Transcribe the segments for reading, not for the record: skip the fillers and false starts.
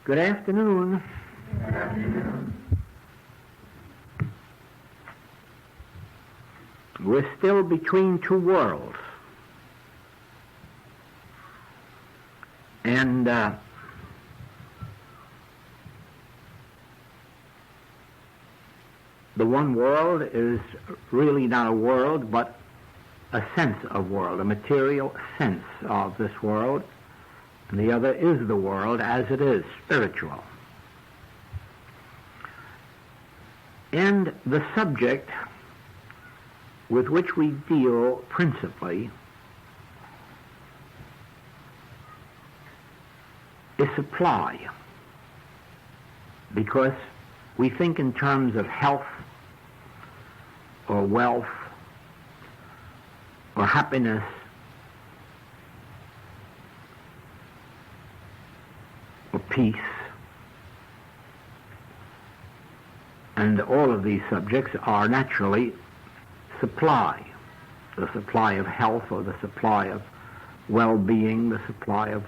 Good afternoon. Good afternoon. We're still between two worlds. And the one world is really not a world, but a sense of world, a material sense of this world. And the other is the world as it is, spiritual. And the subject with which we deal principally is supply, because we think in terms of health or wealth or happiness or peace, and all of these subjects are naturally supply, the supply of health or the supply of well-being, the supply of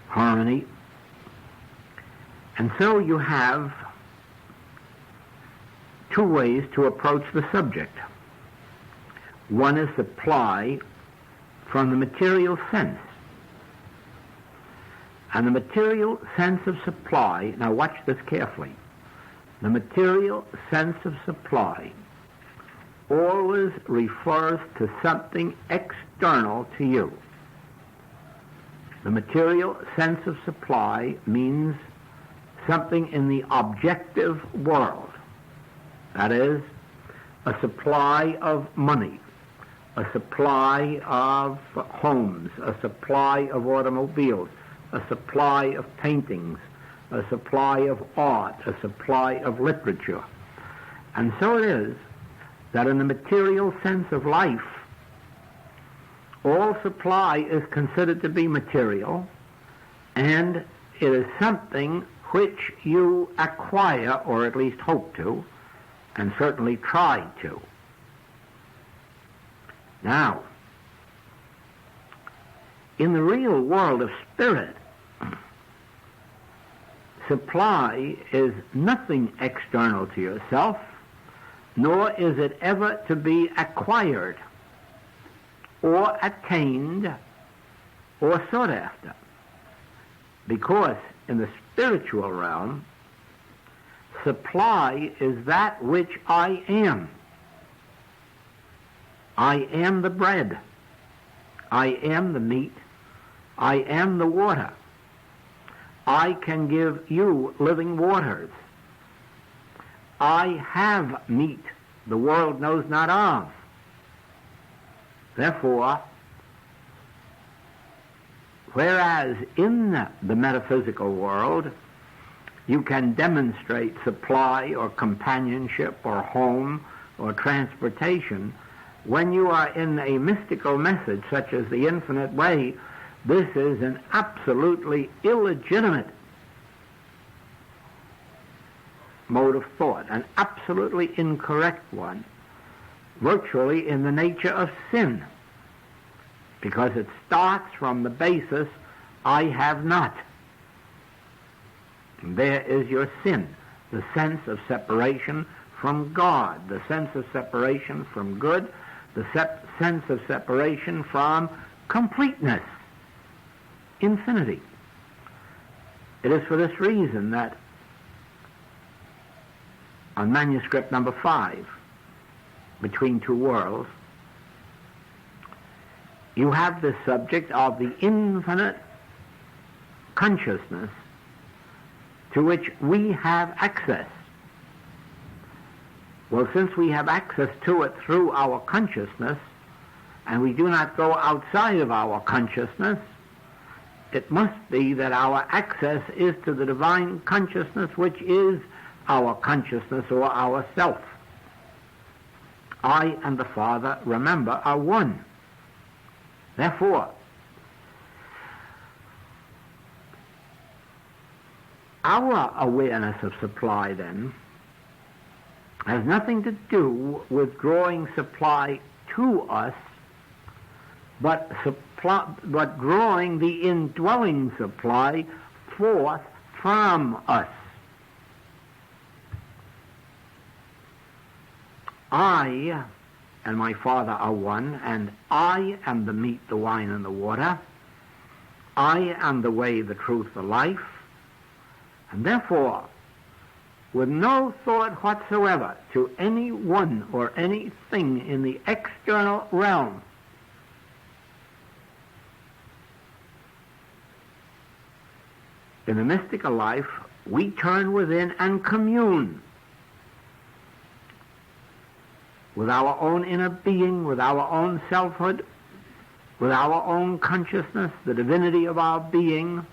harmony. And so you have two ways to approach the subject. One is supply from the material sense. And the material sense of supply, now watch this carefully, the material sense of supply always refers to something external to you. The material sense of supply means something in the objective world. That is, a supply of money, a supply of homes, a supply of automobiles, a supply of paintings, a supply of art, a supply of literature. And so it is that in the material sense of life, all supply is considered to be material, and it is something which you acquire, or at least hope to, and certainly try to. Now, in the real world of spirit, supply is nothing external to yourself, nor is it ever to be acquired or attained or sought after. Because in the spiritual realm, supply is that which I am. I am the bread. I am the meat. I am the water. I can give you living waters. I have meat the world knows not of. Therefore, whereas in the metaphysical world you can demonstrate supply or companionship or home or transportation, when you are in a mystical message such as the infinite way, this is an absolutely illegitimate mode of thought, an absolutely incorrect one, virtually in the nature of sin, because it starts from the basis, I have not. And there is your sin, the sense of separation from God, the sense of separation from good, the sense of separation from completeness, infinity. It is for this reason that on manuscript number 5, Between Two Worlds, you have the subject of the infinite consciousness to which we have access. Well, since we have access to it through our consciousness, and we do not go outside of our consciousness, it must be that our access is to the divine consciousness, which is our consciousness or our self. I and the Father, remember, are one. Therefore, our awareness of supply, then, has nothing to do with drawing supply to us, but drawing the indwelling supply forth from us. I and my Father are one, and I am the meat, the wine, and the water. I am the way, the truth, the life. And therefore, with no thought whatsoever to anyone or anything in the external realm, in the mystical life, we turn within and commune with our own inner being, with our own selfhood, with our own consciousness, the divinity of our being,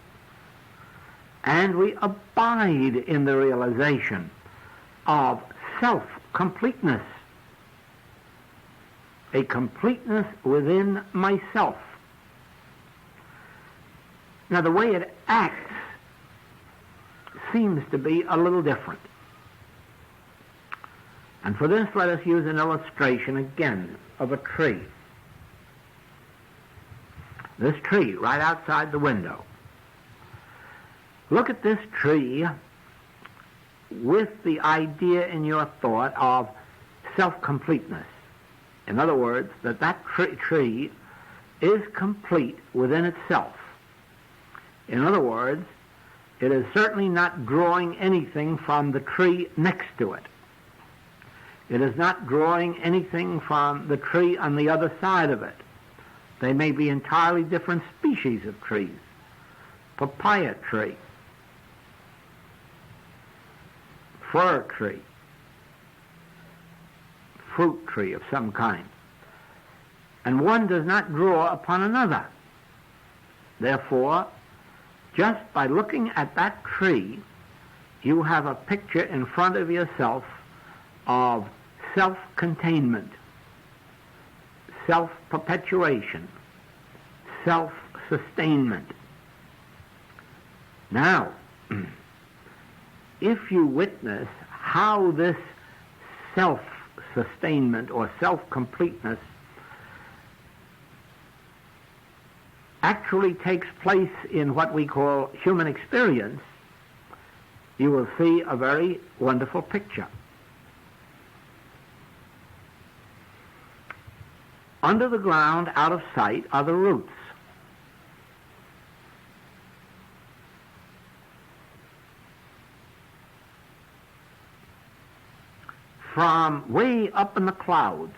and we abide in the realization of self-completeness, a completeness within myself. Now, the way it acts seems to be a little different. And for this, let us use an illustration again of a tree. This tree right outside the window. Look at this tree with the idea in your thought of self-completeness. In other words, that tree is complete within itself. In other words, it is certainly not drawing anything from the tree next to it. It is not drawing anything from the tree on the other side of it. They may be entirely different species of trees. Papaya tree, fir tree, fruit tree of some kind. And one does not draw upon another. Therefore, just by looking at that tree, you have a picture in front of yourself of self-containment, self-perpetuation, self-sustainment. Now, if you witness how this self-sustainment or self-completeness actually takes place in what we call human experience, you will see a very wonderful picture. Under the ground, out of sight, are the roots. From way up in the clouds,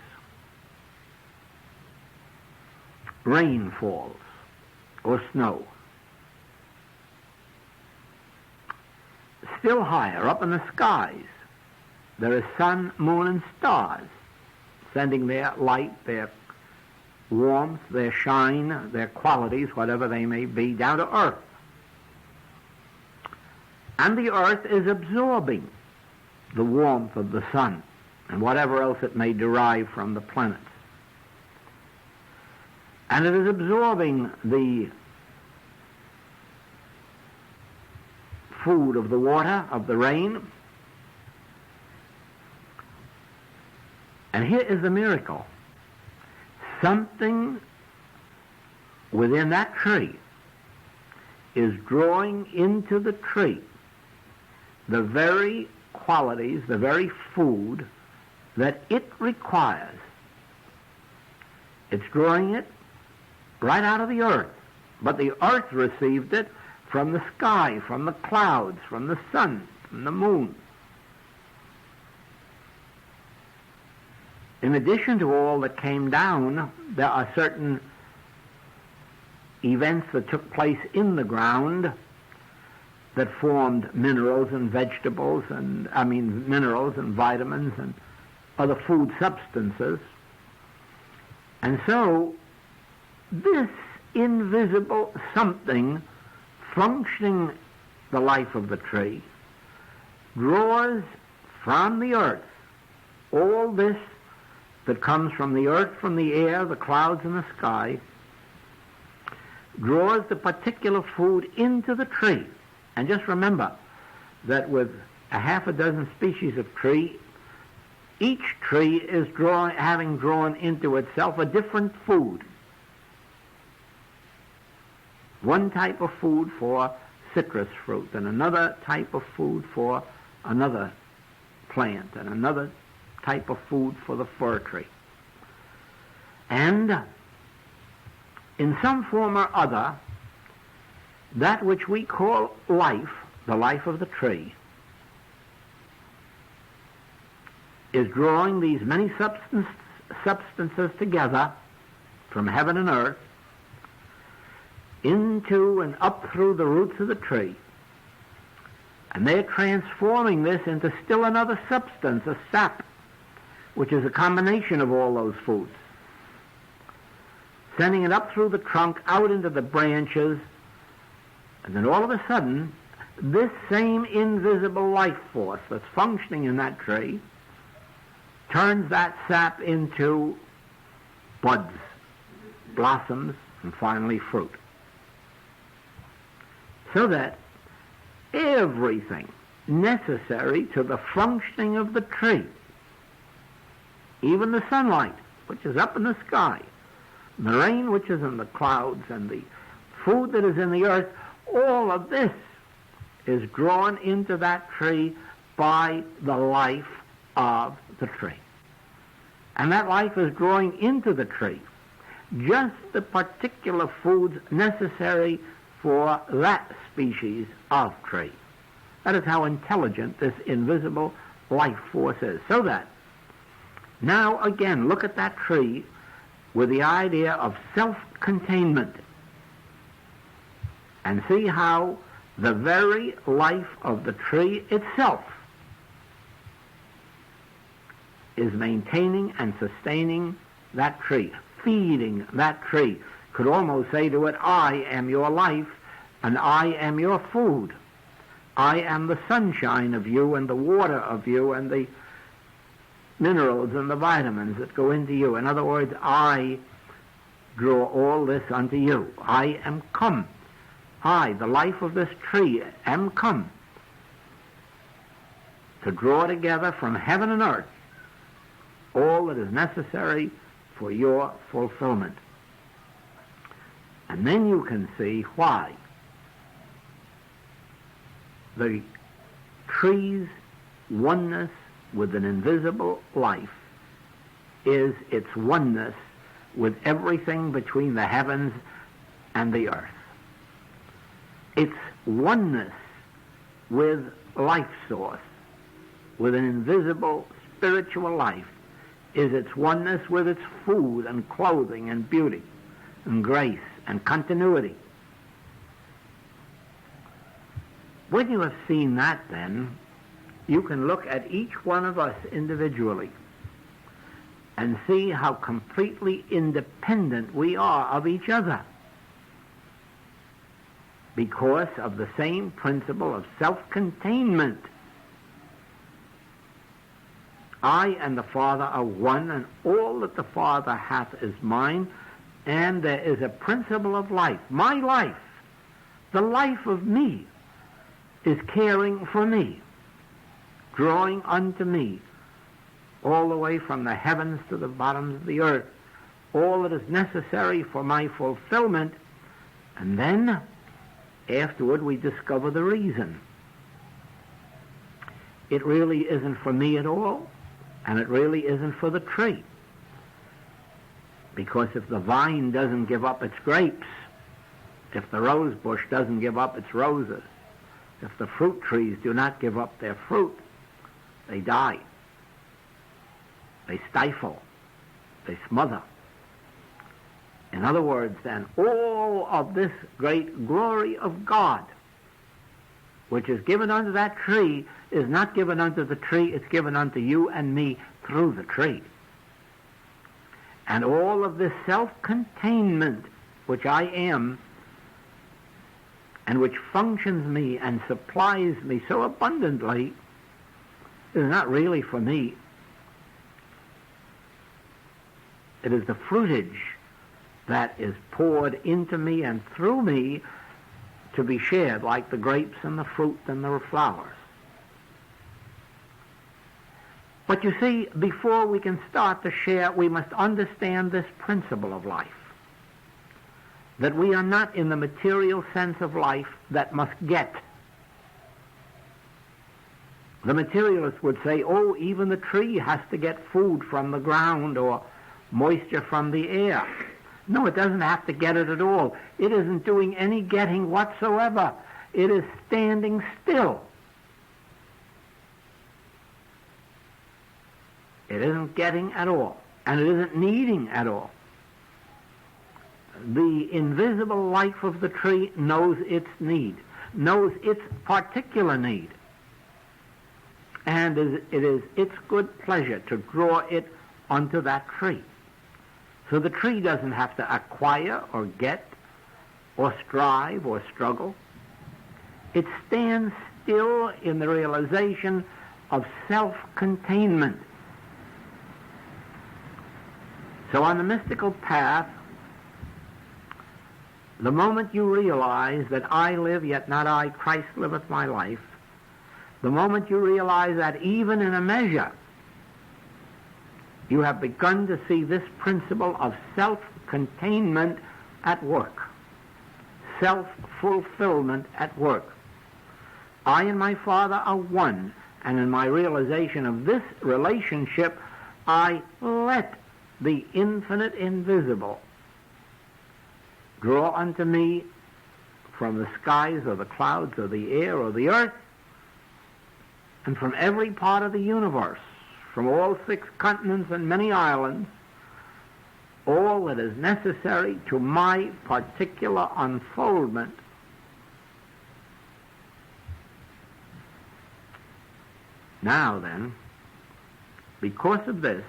rain falls or snow. Still higher, up in the skies, there is sun, moon, and stars sending their light, their warmth, their shine, their qualities, whatever they may be, down to earth. And the earth is absorbing the warmth of the sun and whatever else it may derive from the planets. And it is absorbing the food of the water, of the rain. And here is the miracle. Something within that tree is drawing into the tree the very qualities, the very food that it requires. It's drawing it right out of the earth. But the earth received it from the sky, from the clouds, from the sun, from the moon. In addition to all that came down, there are certain events that took place in the ground that formed minerals and vegetables, minerals and vitamins and other food substances. And so this invisible something functioning the life of the tree draws from the earth all this that comes from the earth, from the air, the clouds, and the sky, draws the particular food into the tree. And just remember that with a half a dozen species of tree, each tree is having drawn into itself a different food. One type of food for citrus fruit, and another type of food for another plant, and another type of food for the fir tree. And in some form or other, that which we call life, the life of the tree, is drawing these many substances together from heaven and earth into and up through the roots of the tree. And they're transforming this into still another substance, a sap, which is a combination of all those foods. Sending it up through the trunk, out into the branches, and then all of a sudden, this same invisible life force that's functioning in that tree turns that sap into buds, blossoms, and finally fruit. So that everything necessary to the functioning of the tree, even the sunlight, which is up in the sky, the rain which is in the clouds, and the food that is in the earth, all of this is drawn into that tree by the life of the tree. And that life is drawing into the tree just the particular foods necessary for that species of tree. That is how intelligent this invisible life force is. So that, now again, look at that tree with the idea of self-containment and see how the very life of the tree itself is maintaining and sustaining that tree, feeding that tree. Could almost say to it, I am your life and I am your food. I am the sunshine of you and the water of you and the minerals and the vitamins that go into you. In other words, I draw all this unto you. I am come. I, the life of this tree, am come to draw together from heaven and earth all that is necessary for your fulfillment. And then you can see why the tree's oneness with an invisible life is its oneness with everything between the heavens and the earth. Its oneness with life source, with an invisible spiritual life, is its oneness with its food and clothing and beauty and grace and continuity. When you have seen that, then, you can look at each one of us individually and see how completely independent we are of each other because of the same principle of self-containment. I and the Father are one, and all that the Father hath is mine, and there is a principle of life. My life, the life of me, is caring for me, drawing unto me, all the way from the heavens to the bottoms of the earth, all that is necessary for my fulfillment. And then, afterward, we discover the reason. It really isn't for me at all, and it really isn't for the tree. Because if the vine doesn't give up its grapes, if the rose bush doesn't give up its roses, if the fruit trees do not give up their fruit, they die. They stifle. They smother. In other words, then, all of this great glory of God, which is given unto that tree, is not given unto the tree, it's given unto you and me through the tree. And all of this self-containment, which I am, and which functions me and supplies me so abundantly, is not really for me. It is the fruitage that is poured into me and through me to be shared like the grapes and the fruit and the flowers. But you see, before we can start to share, we must understand this principle of life. that we are not in the material sense of life that must get. The materialist would say, oh, even the tree has to get food from the ground or moisture from the air. No, it doesn't have to get it at all. It isn't doing any getting whatsoever. It is standing still. It isn't getting at all, and it isn't needing at all. The invisible life of the tree knows its need, knows its particular need, and it is its good pleasure to draw it onto that tree. So the tree doesn't have to acquire or get or strive or struggle. It stands still in the realization of self-containment. So on the mystical path, the moment you realize that I live, yet not I, Christ liveth my life, the moment you realize that even in a measure, you have begun to see this principle of self-containment at work, self-fulfillment at work. I and my Father are one, and in my realization of this relationship, I let the infinite invisible draw unto me from the skies or the clouds or the air or the earth, and from every part of the universe, from all 6 continents and many islands, all that is necessary to my particular unfoldment. Now then, because of this,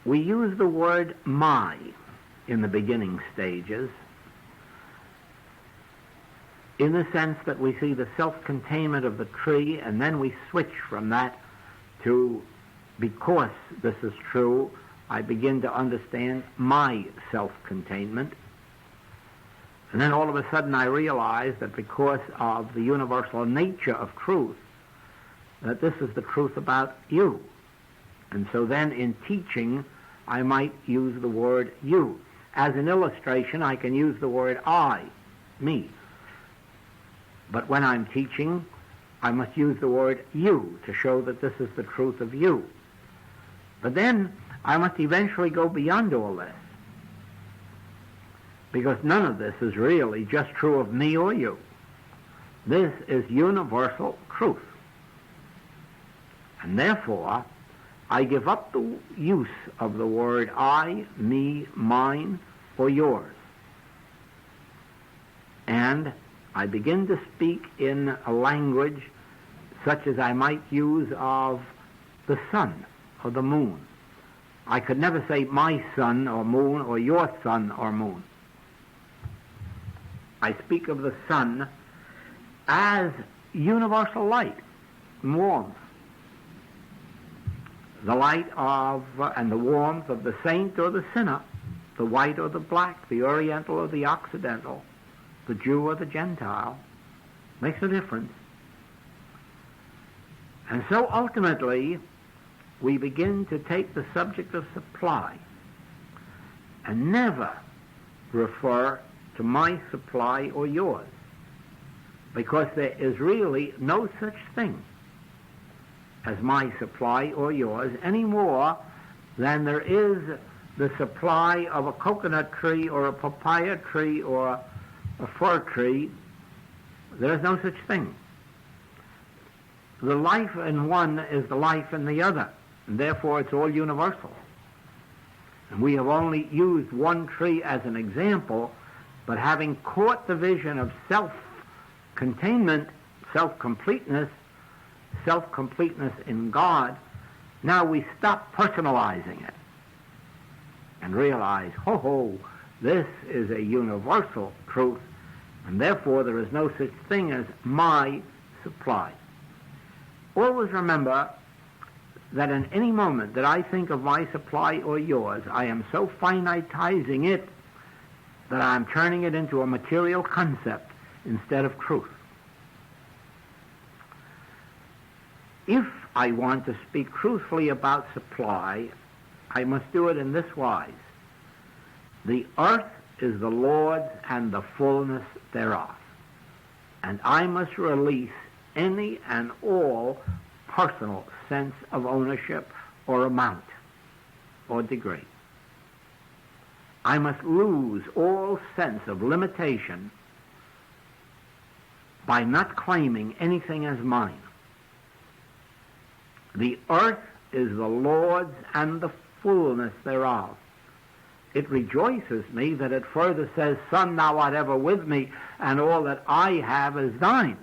we use the word my in the beginning stages in the sense that we see the self-containment of the tree, and then we switch from that to, because this is true, I begin to understand my self-containment. And then all of a sudden I realize that because of the universal nature of truth, that this is the truth about you. And so then in teaching, I might use the word you. As an illustration, I can use the word I, me. But when I'm teaching, I must use the word you to show that this is the truth of you. But then I must eventually go beyond all this, because none of this is really just true of me or you. This is universal truth. And therefore, I give up the use of the word I, me, mine, or yours. And I begin to speak in a language such as I might use of the sun or the moon. I could never say my sun or moon or your sun or moon. I speak of the sun as universal light and warmth. The light of and the warmth of the saint or the sinner, the white or the black, the oriental or the occidental, the Jew or the Gentile, makes a difference. And so ultimately, we begin to take the subject of supply and never refer to my supply or yours, because there is really no such thing as my supply or yours any more than there is the supply of a coconut tree or a papaya tree or a fir tree. There is no such thing. The life in one is the life in the other, and therefore it's all universal. And we have only used one tree as an example, but having caught the vision of self-containment, self-completeness in God, now we stop personalizing it and realize, this is a universal truth, and therefore there is no such thing as my supply. Always remember that in any moment that I think of my supply or yours, I am so finitizing it that I'm turning it into a material concept instead of truth. If I want to speak truthfully about supply, I must do it in this wise. The earth is the Lord's and the fullness thereof. And I must release any and all personal sense of ownership or amount or degree. I must lose all sense of limitation by not claiming anything as mine. The earth is the Lord's and the fullness thereof. It rejoices me that it further says, Son, thou art ever with me, and all that I have is thine.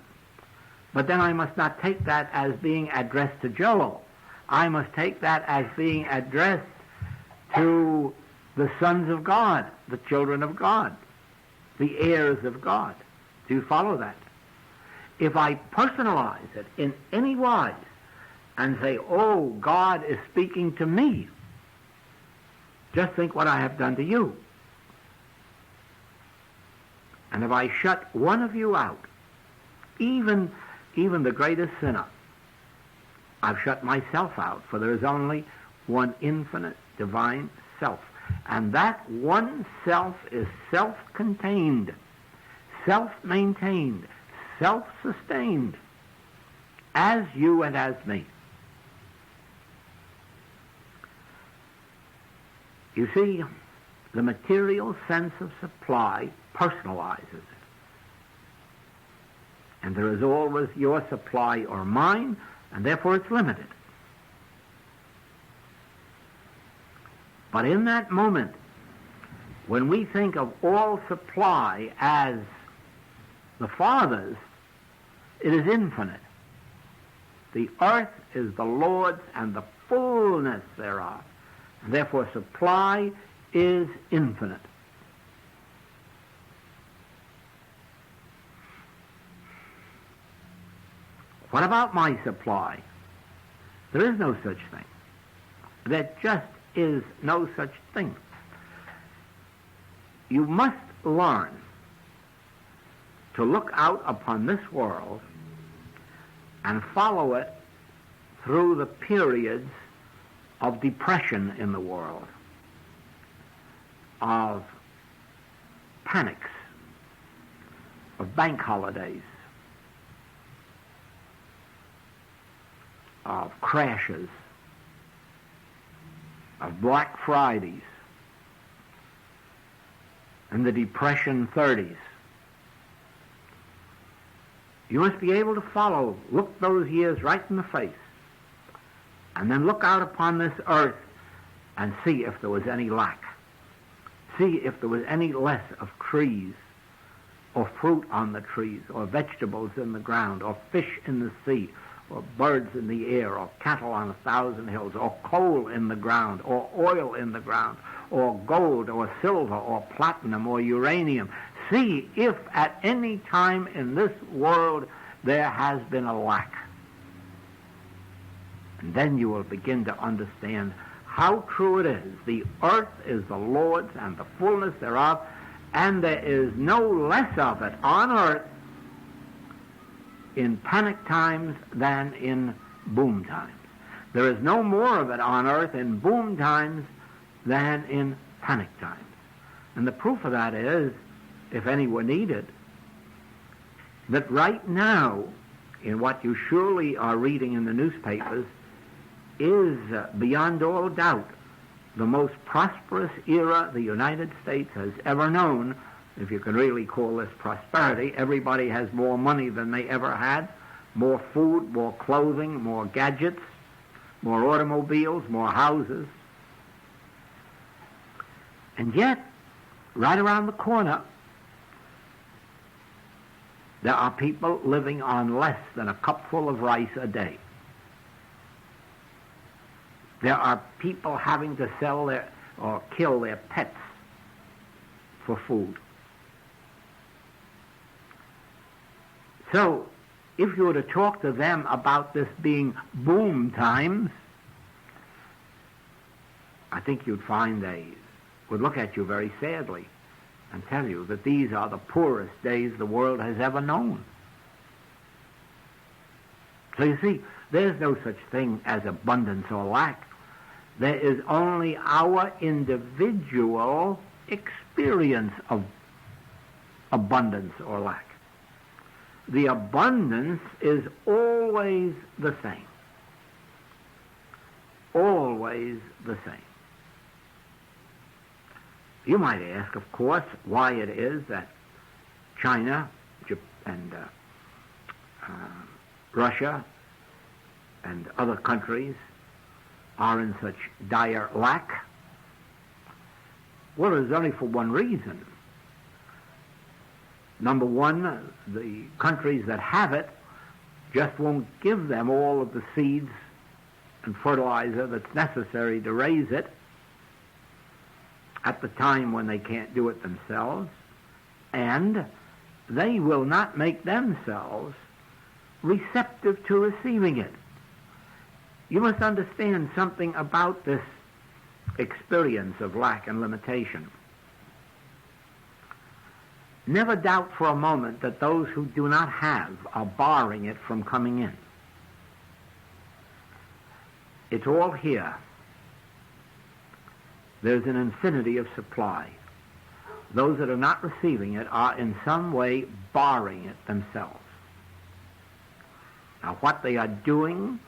But then I must not take that as being addressed to Joel. I must take that as being addressed to the sons of God, the children of God, the heirs of God. Do you follow that? If I personalize it in any wise and say, oh, God is speaking to me, just think what I have done to you. And if I shut one of you out, even the greatest sinner, I've shut myself out, for there is only one infinite divine self. And that one self is self-contained, self-maintained, self-sustained, as you and as me. You see, the material sense of supply personalizes it. And there is always your supply or mine, and therefore it's limited. But in that moment, when we think of all supply as the Father's, it is infinite. The earth is the Lord's and the fullness thereof. And therefore supply is infinite. What about my supply? There is no such thing. There just is no such thing. You must learn to look out upon this world and follow it through the periods of depression in the world, of panics, of bank holidays, of crashes, of Black Fridays, and the Depression 30s. You must be able to look those years right in the face, and then look out upon this earth and see if there was any lack. See if there was any less of trees, or fruit on the trees, or vegetables in the ground, or fish in the sea, or birds in the air, or cattle on 1,000 hills, or coal in the ground, or oil in the ground, or gold, or silver, or platinum, or uranium. See if at any time in this world there has been a lack. And then you will begin to understand how true it is. The earth is the Lord's and the fullness thereof, and there is no less of it on earth in panic times than in boom times. There is no more of it on earth in boom times than in panic times. And the proof of that is, if any were needed, that right now, in what you surely are reading in the newspapers, is beyond all doubt the most prosperous era the United States has ever known, if you can really call this prosperity. Everybody has more money than they ever had, more food, more clothing, more gadgets, more automobiles, more houses. And yet, right around the corner, there are people living on less than a cupful of rice a day. There are people having to sell or kill their pets for food. So, if you were to talk to them about this being boom times, I think you'd find they would look at you very sadly and tell you that these are the poorest days the world has ever known. So you see, there's no such thing as abundance or lack. There is only our individual experience of abundance or lack. The abundance is always the same. Always the same. You might ask, of course, why it is that China and Russia and other countries are in such dire lack. Well, it's only for one reason. Number one, the countries that have it just won't give them all of the seeds and fertilizer that's necessary to raise it at the time when they can't do it themselves, and they will not make themselves receptive to receiving it. You must understand something about this experience of lack and limitation. Never doubt for a moment that those who do not have are barring it from coming in. It's all here. There's an infinity of supply. Those that are not receiving it are in some way barring it themselves. Now, what they are doing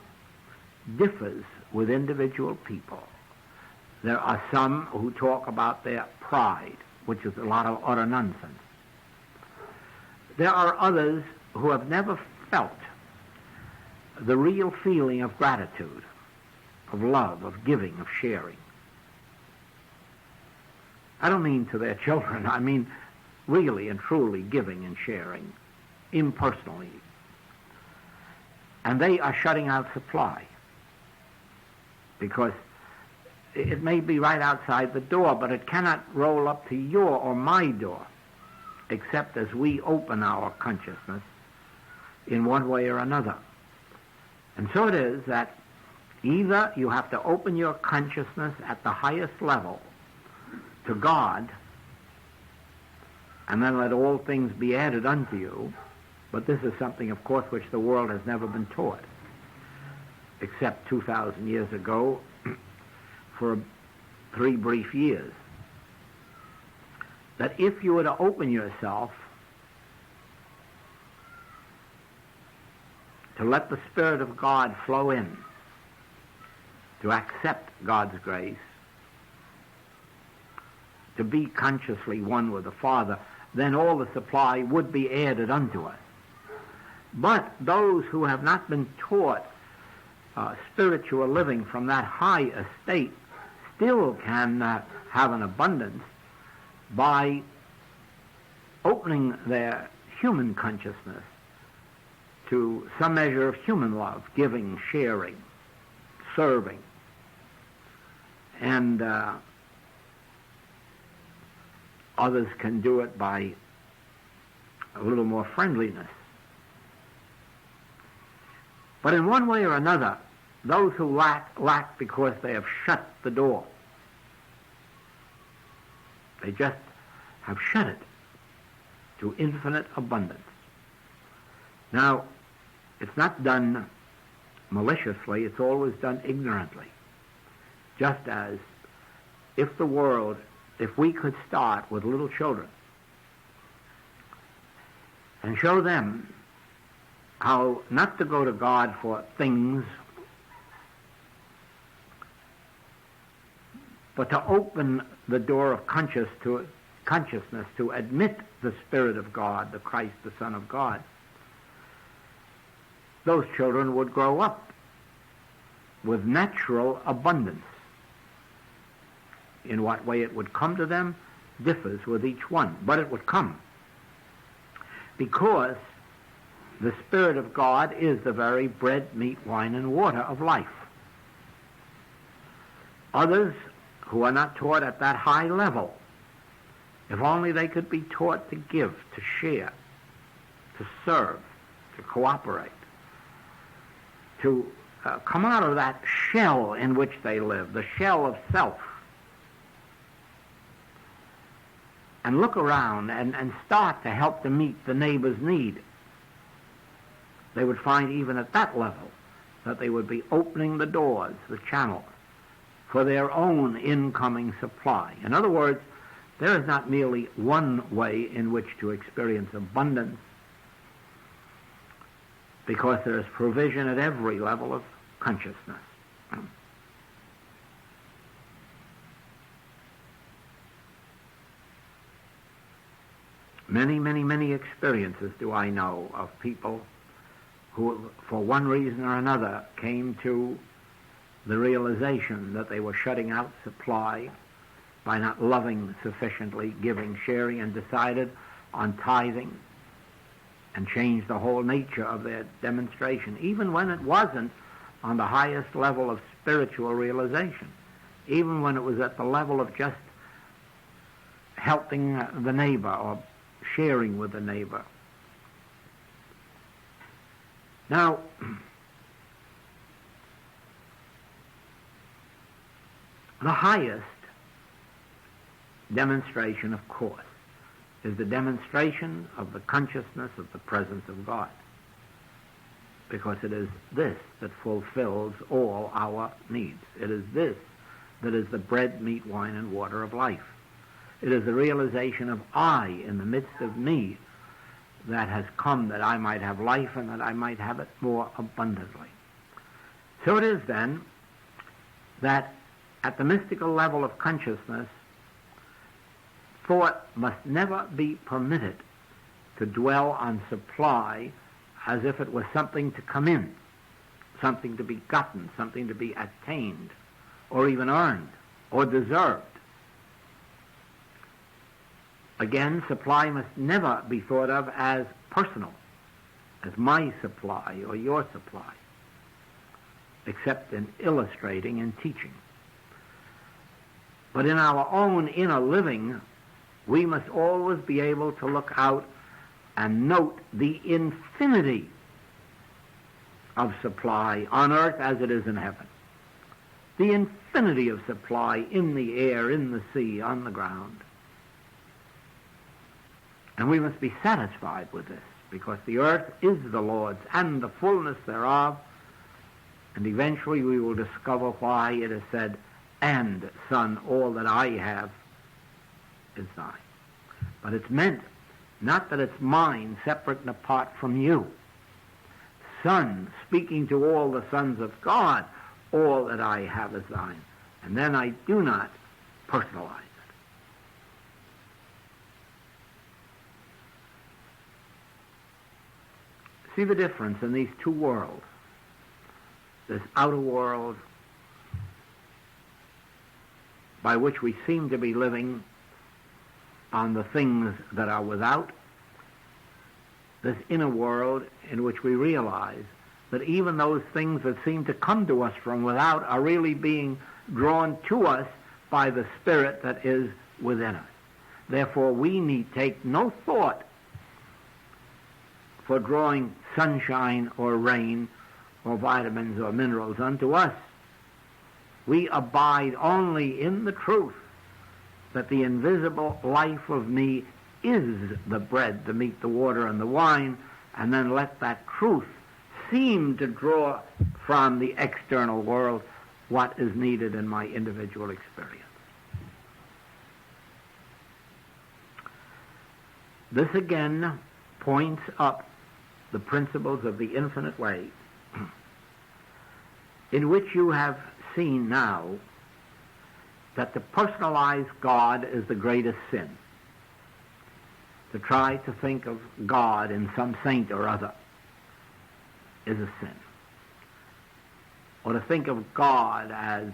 differs with individual people. There are some who talk about their pride, which is a lot of utter nonsense. There are others who have never felt the real feeling of gratitude, of love, of giving, of sharing. I don't mean to their children. I mean really and truly giving and sharing, impersonally. And they are shutting out supply because it may be right outside the door, but it cannot roll up to your or my door except as we open our consciousness in one way or another. And so it is that either you have to open your consciousness at the highest level to God, and then let all things be added unto you. But this is something, of course, which the world has never been taught, except 2,000 years ago for 3 brief years. That if you were to open yourself to let the Spirit of God flow in, to accept God's grace, to be consciously one with the Father, then all the supply would be added unto us. But those who have not been taught spiritual living from that high estate still can have an abundance by opening their human consciousness to some measure of human love, giving, sharing, serving, and others can do it by a little more friendliness. But in one way or another, those who lack because they have shut the door. They just have shut it to infinite abundance. Now, it's not done maliciously, it's always done ignorantly. Just as if we could start with little children and show them how not to go to God for things, but to open the door of consciousness to admit the Spirit of God, the Christ, the Son of God, those children would grow up with natural abundance. In what way it would come to them differs with each one, but it would come. Because the Spirit of God is the very bread, meat, wine, and water of life. Others who are not taught at that high level, if only they could be taught to give, to share, to serve, to cooperate, to come out of that shell in which they live, the shell of self, and look around and start to help to meet the neighbor's need, they would find even at that level that they would be opening the doors, the channels, for their own incoming supply. In other words, There is not merely one way in which to experience abundance, because there is provision at every level of consciousness. Many, many, many experiences do I know of people who, for one reason or another, came to the realization that they were shutting out supply by not loving sufficiently, giving, sharing, and decided on tithing, and changed the whole nature of their demonstration, even when it wasn't on the highest level of spiritual realization, even when it was at the level of just helping the neighbor or sharing with the neighbor. Now, the highest demonstration, of course, is the demonstration of the consciousness of the presence of God, because it is this that fulfills all our needs. It is this that is the bread, meat, wine, and water of life. It is the realization of I in the midst of me that has come that I might have life and that I might have it more abundantly. So it is then that at the mystical level of consciousness, thought must never be permitted to dwell on supply as if it was something to come in, something to be gotten, something to be attained, or even earned, or deserved. Again, supply must never be thought of as personal, as my supply or your supply, except in illustrating and teaching. But in our own inner living, we must always be able to look out and note the infinity of supply on earth as it is in heaven. The infinity of supply in the air, in the sea, on the ground. And we must be satisfied with this, because the earth is the Lord's and the fullness thereof, and eventually we will discover why it is said, "And, son, all that I have is thine." But it's meant not that it's mine separate and apart from you. Son, speaking to all the sons of God, all that I have is thine. And then I do not personalize it. See the difference in these two worlds. This outer world by which we seem to be living on the things that are without, this inner world in which we realize that even those things that seem to come to us from without are really being drawn to us by the Spirit that is within us. Therefore, we need take no thought for drawing sunshine or rain or vitamins or minerals unto us. We abide only in the truth that the invisible life of me is the bread, the meat, the water, and the wine, and then let that truth seem to draw from the external world what is needed in my individual experience. This again points up the principles of the infinite way, in which you have seen now that to personalize God is the greatest sin. To try to think of God in some saint or other is a sin. Or to think of God as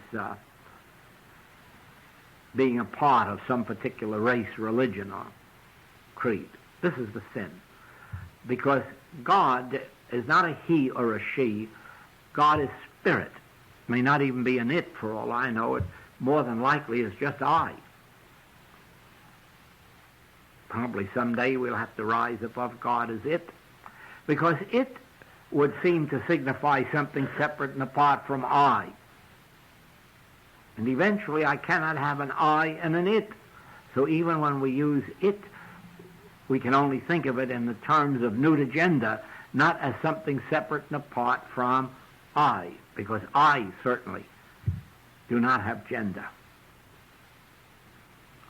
being a part of some particular race, religion, or creed. This is the sin. Because God is not a he or a she. God is spirit. May not even be an it for all I know. It more than likely is just I. Probably someday we'll have to rise above God as it, because it would seem to signify something separate and apart from I. And eventually I cannot have an I and an it. So even when we use it, we can only think of it in the terms of nude agenda, not as something separate and apart from I, because I certainly do not have gender.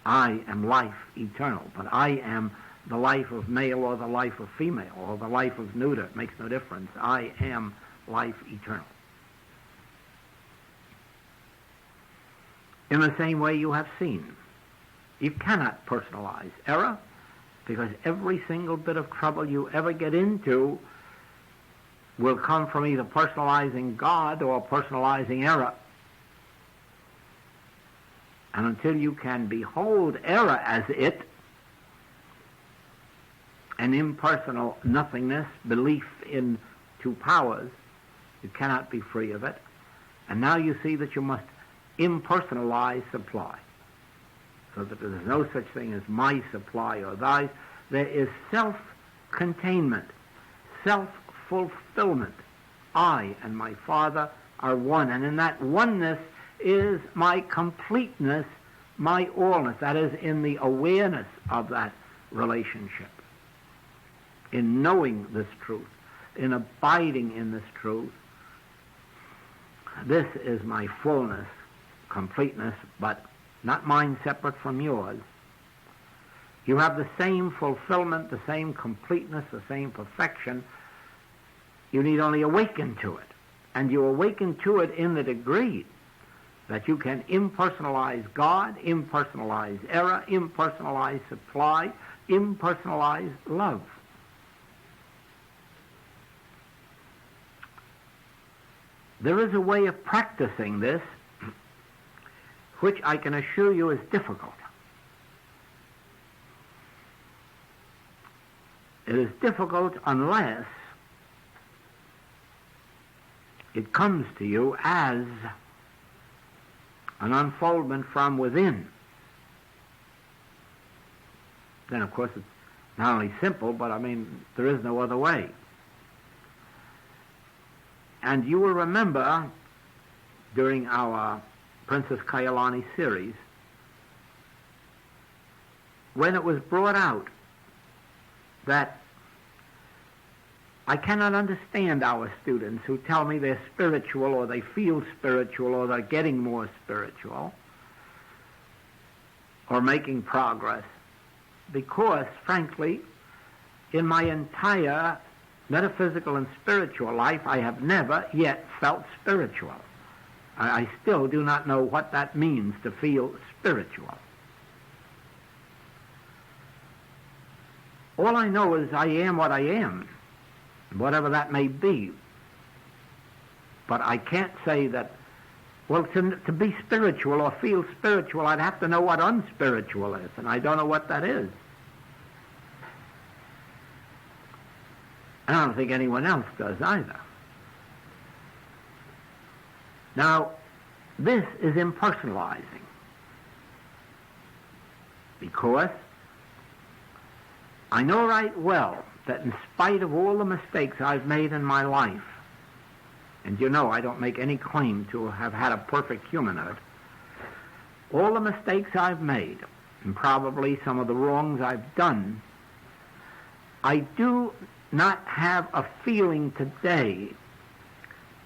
I am life eternal, but I am the life of male or the life of female or the life of neuter. It makes no difference. I am life eternal. In the same way you have seen, you cannot personalize error, because every single bit of trouble you ever get into will come from either personalizing God or personalizing error. And until you can behold error as it, an impersonal nothingness, belief in two powers, you cannot be free of it. And now you see that you must impersonalize supply, so that there is no such thing as my supply or thy. There is self-containment, self-fulfillment. I and my Father are one, and in that oneness is my completeness, my allness. That is, in the awareness of that relationship, in knowing this truth, in abiding in this truth. This is my fullness, completeness, but not mine separate from yours. You have the same fulfillment, the same completeness, the same perfection. You need only awaken to it. And you awaken to it in the degree that you can impersonalize God, impersonalize error, impersonalize supply, impersonalize love. There is a way of practicing this which I can assure you is difficult. It is difficult unless it comes to you as an unfoldment from within. Then, of course, it's not only simple, but there is no other way. And you will remember during our Princess Kailani series, when it was brought out that I cannot understand our students who tell me they're spiritual or they feel spiritual or they're getting more spiritual or making progress, because, frankly, in my entire metaphysical and spiritual life, I have never yet felt spiritual. I still do not know what that means to feel spiritual. All I know is I am what I am, whatever that may be. But I can't say that, well, to be spiritual or feel spiritual, I'd have to know what unspiritual is, and I don't know what that is. And I don't think anyone else does either. Now, this is impersonalizing, because I know right well that in spite of all the mistakes I've made in my life, and you know I don't make any claim to have had a perfect humanhood, all the mistakes I've made, and probably some of the wrongs I've done, I do not have a feeling today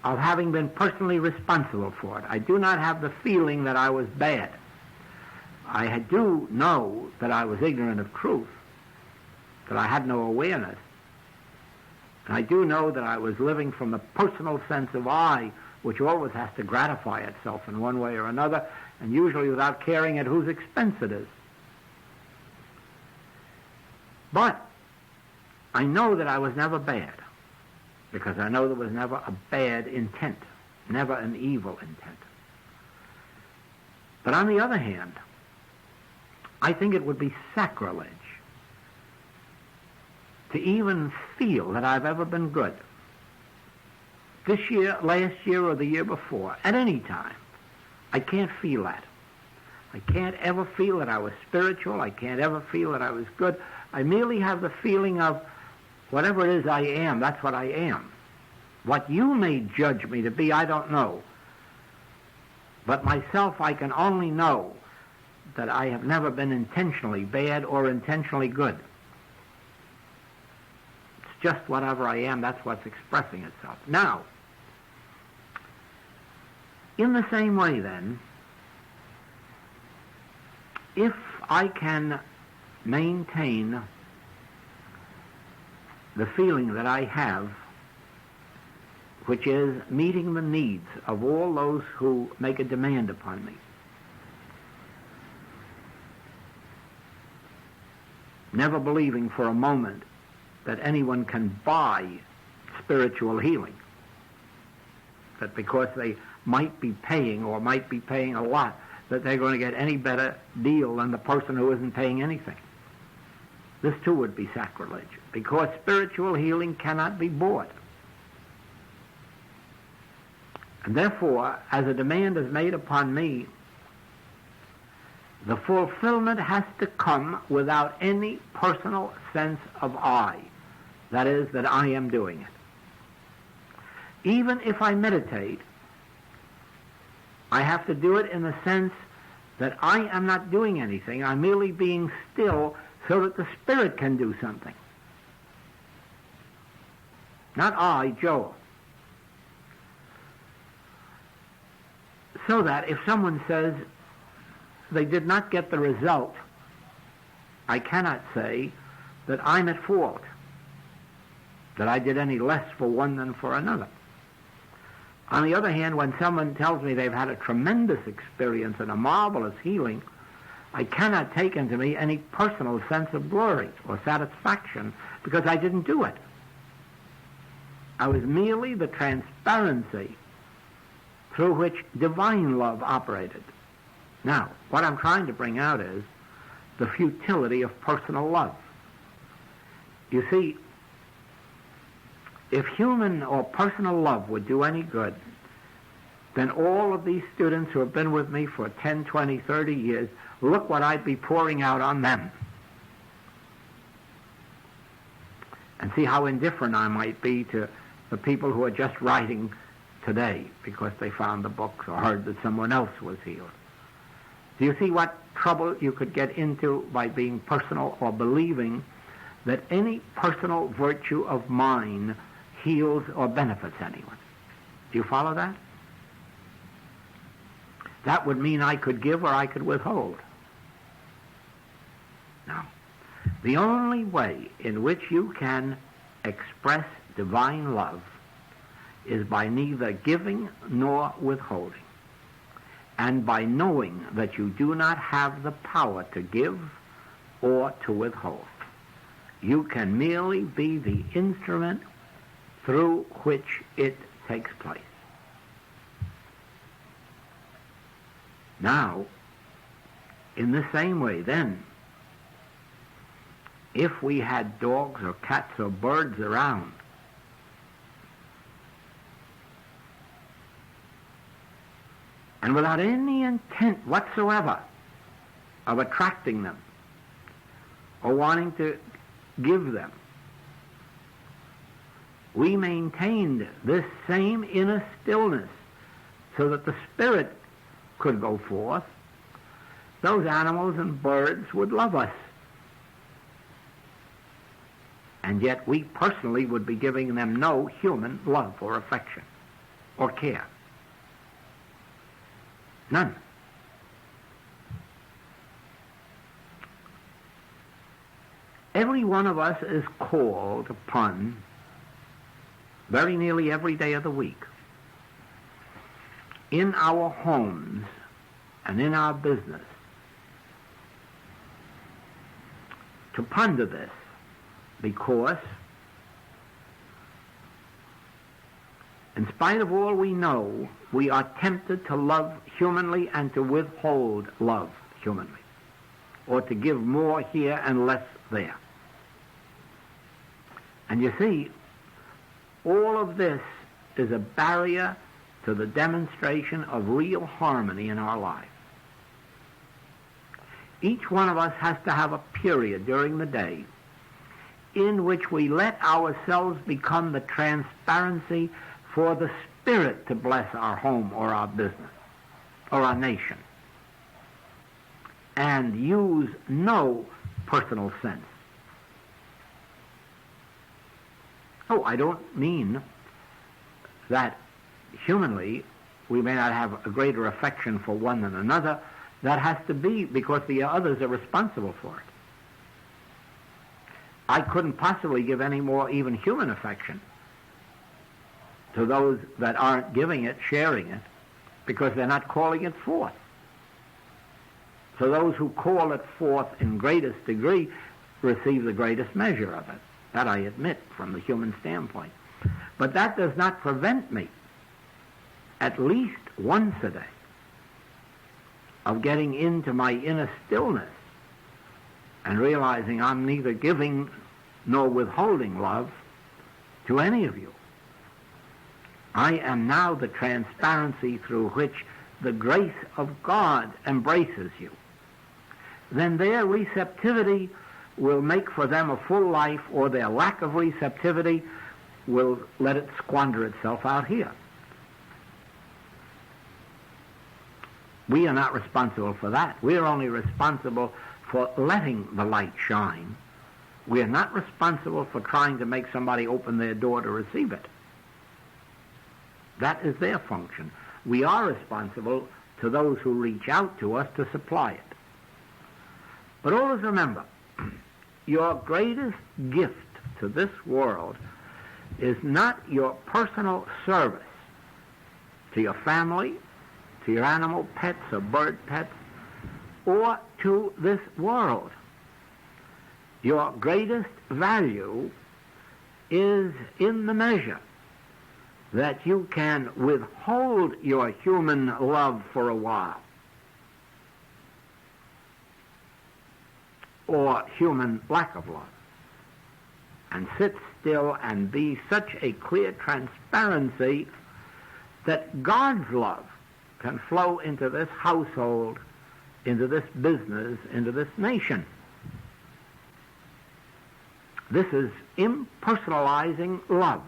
of having been personally responsible for it. I do not have the feeling that I was bad. I do know that I was ignorant of truth, that I had no awareness. And I do know that I was living from the personal sense of I, which always has to gratify itself in one way or another, and usually without caring at whose expense it is. But I know that I was never bad, because I know there was never a bad intent, never an evil intent. But on the other hand, I think it would be sacrilege to even feel that I've ever been good. This year, last year, or the year before, at any time, I can't feel that. I can't ever feel that I was spiritual. I can't ever feel that I was good. I merely have the feeling of whatever it is I am, that's what I am. What you may judge me to be, I don't know. But myself, I can only know that I have never been intentionally bad or intentionally good. It's just whatever I am, that's what's expressing itself. Now, in the same way then, if I can maintain the feeling that I have, which is meeting the needs of all those who make a demand upon me, never believing for a moment that anyone can buy spiritual healing, that because they might be paying or might be paying a lot, that they're going to get any better deal than the person who isn't paying anything. This too would be sacrilege, because spiritual healing cannot be bought. And therefore, as a demand is made upon me, the fulfillment has to come without any personal sense of I. That is, that I am doing it. Even if I meditate, I have to do it in the sense that I am not doing anything. I'm merely being still so that the Spirit can do something. Not I, Joe. So that if someone says they did not get the result, I cannot say that I'm at fault, that I did any less for one than for another. On the other hand, when someone tells me they've had a tremendous experience and a marvelous healing, I cannot take into me any personal sense of glory or satisfaction because I didn't do it. I was merely the transparency through which divine love operated. Now, what I'm trying to bring out is the futility of personal love. You see, if human or personal love would do any good, then all of these students who have been with me for 10, 20, 30 years, look what I'd be pouring out on them. And see how indifferent I might be to the people who are just writing today because they found the books or heard that someone else was healed. Do you see what trouble you could get into by being personal or believing that any personal virtue of mine heals or benefits anyone? Do you follow that? That would mean I could give or I could withhold. Now, the only way in which you can express divine love is by neither giving nor withholding, and by knowing that you do not have the power to give or to withhold. You can merely be the instrument through which it takes place. Now, in the same way then, if we had dogs or cats or birds around, and without any intent whatsoever of attracting them or wanting to give them, we maintained this same inner stillness so that the Spirit could go forth, those animals and birds would love us. And yet we personally would be giving them no human love or affection or care. None. Every one of us is called upon very nearly every day of the week in our homes and in our business to ponder this, because in spite of all we know, we are tempted to love humanly and to withhold love humanly, or to give more here and less there. And you see, all of this is a barrier to the demonstration of real harmony in our life. Each one of us has to have a period during the day in which we let ourselves become the transparency for the Spirit to bless our home or our business or our nation, and use no personal sense. Oh, I don't mean that humanly we may not have a greater affection for one than another, That has to be because the others are responsible for it. I couldn't possibly give any more even human affection to those that aren't giving it, sharing it, because they're not calling it forth. So those who call it forth in greatest degree receive the greatest measure of it. That I admit from the human standpoint. But that does not prevent me, at least once a day, of getting into my inner stillness and realizing I'm neither giving nor withholding love to any of you. I am now the transparency through which the grace of God embraces you. Then their receptivity will make for them a full life, or their lack of receptivity will let it squander itself out here. We are not responsible for that. We are only responsible for letting the light shine. We are not responsible for trying to make somebody open their door to receive it. That is their function. We are responsible to those who reach out to us to supply it. But always remember, your greatest gift to this world is not your personal service to your family, to your animal pets or bird pets, or to this world. Your greatest value is in the measure that you can withhold your human love for a while, or human lack of love, and sit still and be such a clear transparency that God's love can flow into this household, into this business, into this nation. This is impersonalizing love.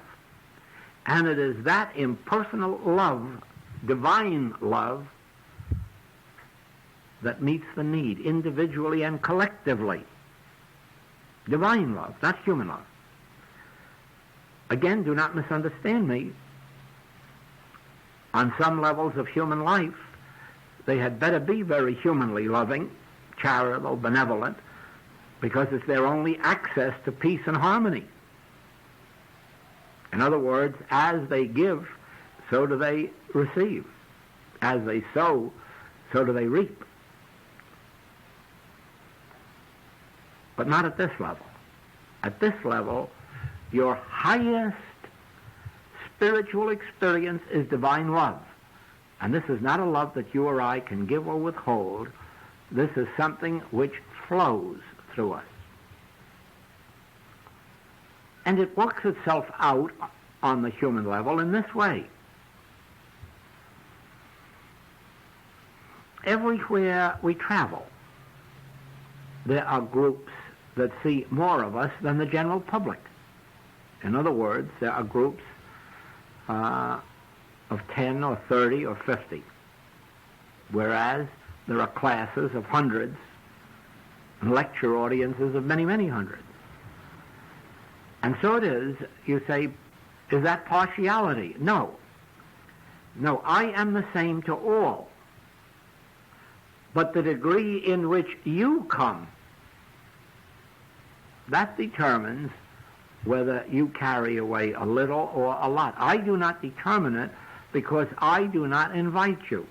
And it is that impersonal love, divine love, that meets the need individually and collectively. Divine love, not human love. Again, do not misunderstand me. On some levels of human life, they had better be very humanly loving, charitable, benevolent, because it's their only access to peace and harmony. In other words, as they give, so do they receive. As they sow, so do they reap. But not at this level. At this level, your highest spiritual experience is divine love. And this is not a love that you or I can give or withhold. This is something which flows through us. And it works itself out on the human level in this way. Everywhere we travel, there are groups that see more of us than the general public. In other words, there are groups of 10 or 30 or 50, whereas there are classes of hundreds and lecture audiences of many, many hundreds. And so it is, you say, is that partiality? No. No, I am the same to all. But the degree in which you come, that determines whether you carry away a little or a lot. I do not determine it because I do not invite you.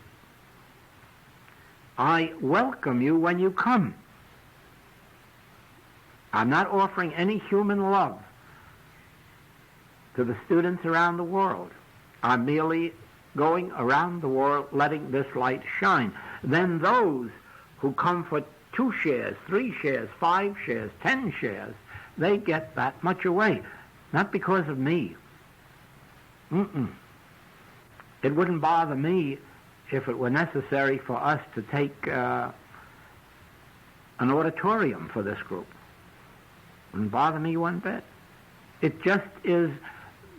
I welcome you when you come. I'm not offering any human love to the students around the world. I'm merely going around the world letting this light shine. Then those who come for 2 shares, 3 shares, 5 shares, 10 shares, they get that much away. Not because of me. It wouldn't bother me if it were necessary for us to take an auditorium for this group. It wouldn't bother me one bit. It just is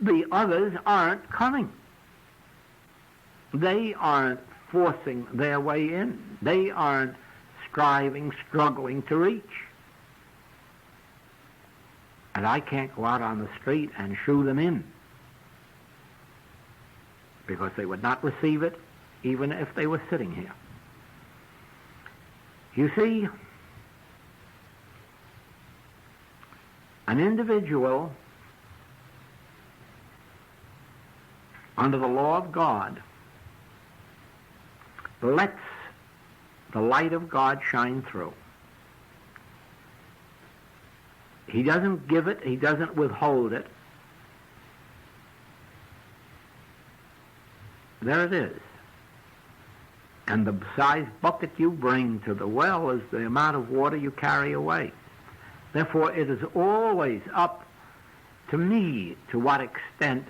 the others aren't coming. They aren't forcing their way in. They aren't striving, struggling to reach. And I can't go out on the street and shoo them in, because they would not receive it even if they were sitting here. You see, an individual under the law of God lets the light of God shine through. He doesn't give it, he doesn't withhold it. There it is. And the size bucket you bring to the well is the amount of water you carry away. Therefore, it is always up to me to what extent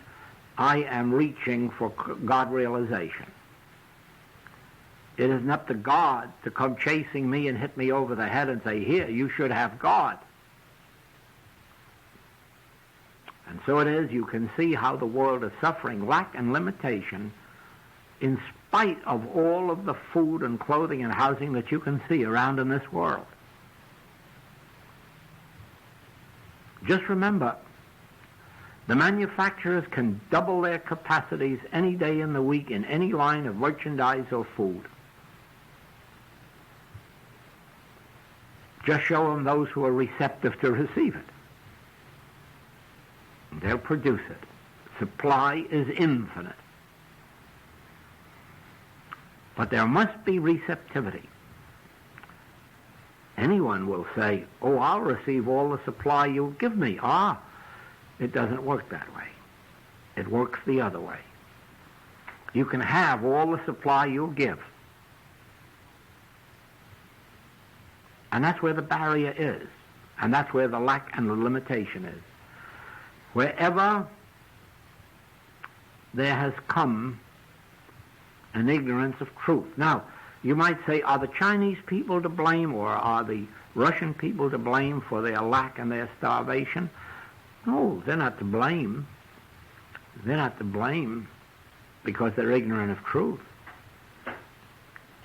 I am reaching for God realization. It isn't up to God to come chasing me and hit me over the head and say, here, you should have God. And so it is, you can see how the world is suffering lack and limitation in spite of all of the food and clothing and housing that you can see around in this world. Just remember, the manufacturers can double their capacities any day in the week in any line of merchandise or food. Just show them those who are receptive to receive it. And they'll produce it. Supply is infinite. But there must be receptivity. Anyone will say, oh, I'll receive all the supply you'll give me. It doesn't work that way. It works the other way. You can have all the supply you'll give. And that's where the barrier is. And that's where the lack and the limitation is. Wherever there has come an ignorance of truth. Now, you might say, are the Chinese people to blame, or are the Russian people to blame for their lack and their starvation? No, they're not to blame. They're not to blame because they're ignorant of truth.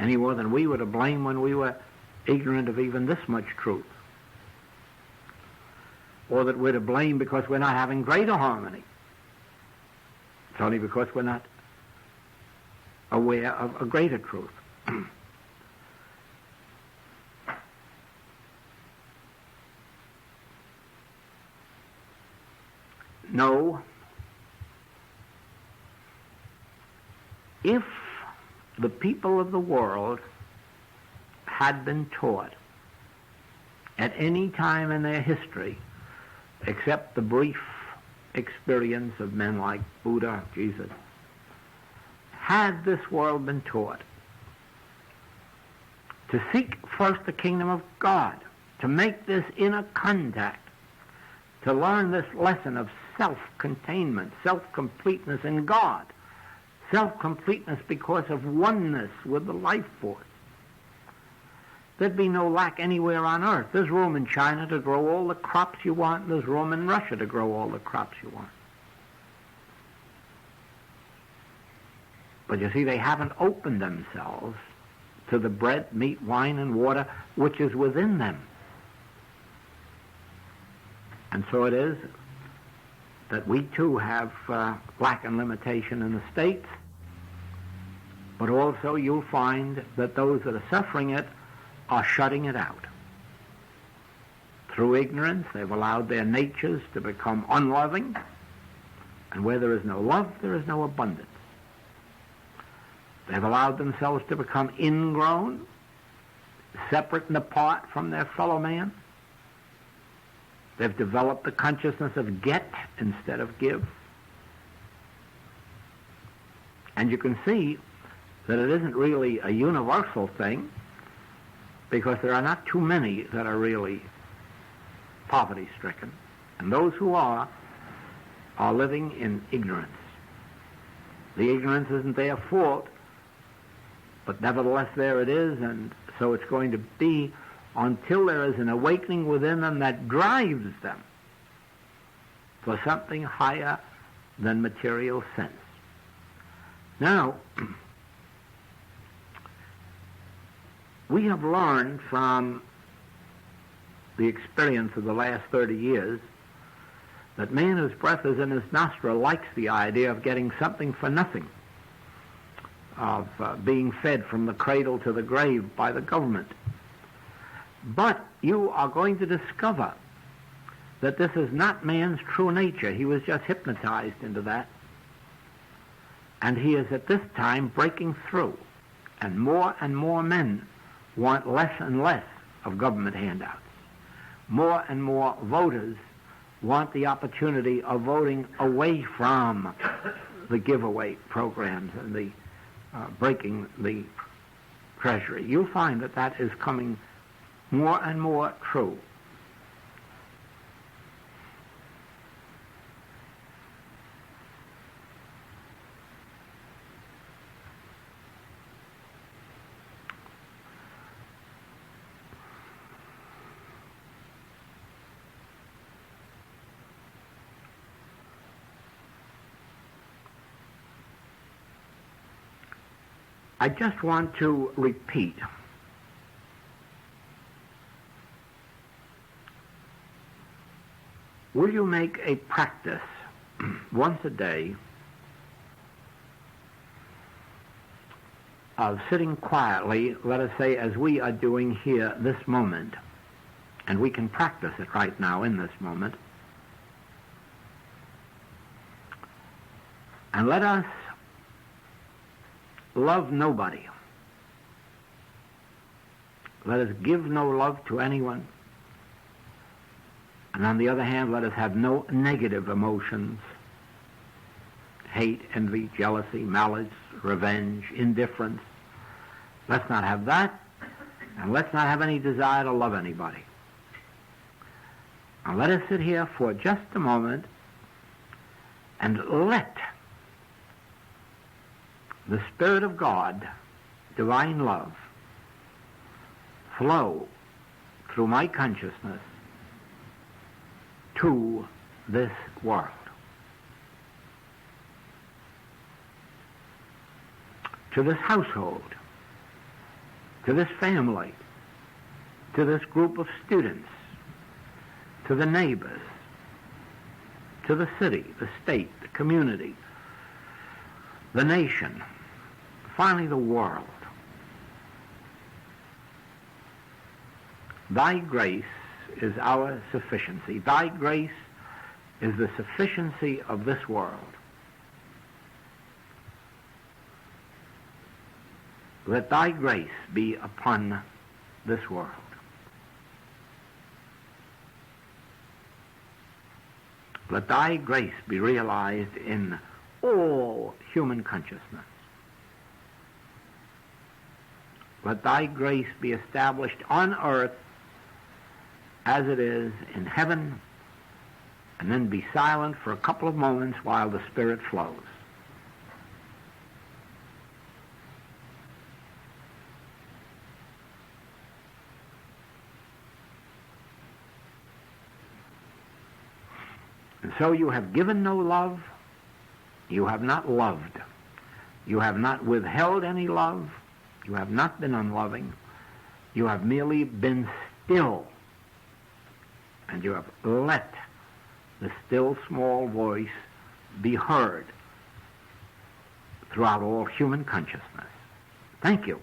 Any more than we were to blame when we were ignorant of even this much truth. Or that we're to blame because we're not having greater harmony. It's only because we're not aware of a greater truth. No. If the people of the world had been taught at any time in their history, except the brief experience of men like Buddha, Jesus, had this world been taught to seek first the kingdom of God, to make this inner contact, to learn this lesson of self-containment, self-completeness in God, self-completeness because of oneness with the life force. There'd be no lack anywhere on earth. There's room in China to grow all the crops you want, and there's room in Russia to grow all the crops you want. But you see, they haven't opened themselves to the bread, meat, wine, and water which is within them. And so it is that we too have lack and limitation in the States, but also you'll find that those that are suffering it are shutting it out. Through ignorance, they've allowed their natures to become unloving, and where there is no love, there is no abundance. They've allowed themselves to become ingrown, separate and apart from their fellow man. They've developed the consciousness of get instead of give. And you can see that it isn't really a universal thing, because there are not too many that are really poverty-stricken. And those who are living in ignorance. The ignorance isn't their fault, but nevertheless there it is, and so it's going to be until there is an awakening within them that drives them for something higher than material sense. Now, we have learned from the experience of the last 30 years that man whose breath is in his nostril likes the idea of getting something for nothing, of being fed from the cradle to the grave by the government, But you are going to discover that this is not man's true nature. He was just hypnotized into that. And he is at this time breaking through. And more men want less and less of government handouts. More and more voters want the opportunity of voting away from the giveaway programs and the breaking the treasury. You'll find that that is coming more and more true. I just want to repeat will you make a practice once a day of sitting quietly, let us say, as we are doing here this moment, and we can practice it right now in this moment, and let us love nobody. Let us give no love to anyone. And on the other hand, let us have no negative emotions. Hate, envy, jealousy, malice, revenge, indifference. Let's not have that. And let's not have any desire to love anybody. Now let us sit here for just a moment and let the Spirit of God, divine love, flow through my consciousness to this world. To this household, to this family, to this group of students, to the neighbors, to the city, the state, the community, the nation, finally the world. Thy grace is our sufficiency. Thy grace is the sufficiency of this world. Let thy grace be upon this world. Let thy grace be realized in all human consciousness. Let thy grace be established on earth as it is in heaven, and then be silent for a couple of moments while the Spirit flows. And so you have given no love, you have not loved, you have not withheld any love, you have not been unloving, you have merely been still, and you have let the still small voice be heard throughout all human consciousness. Thank you.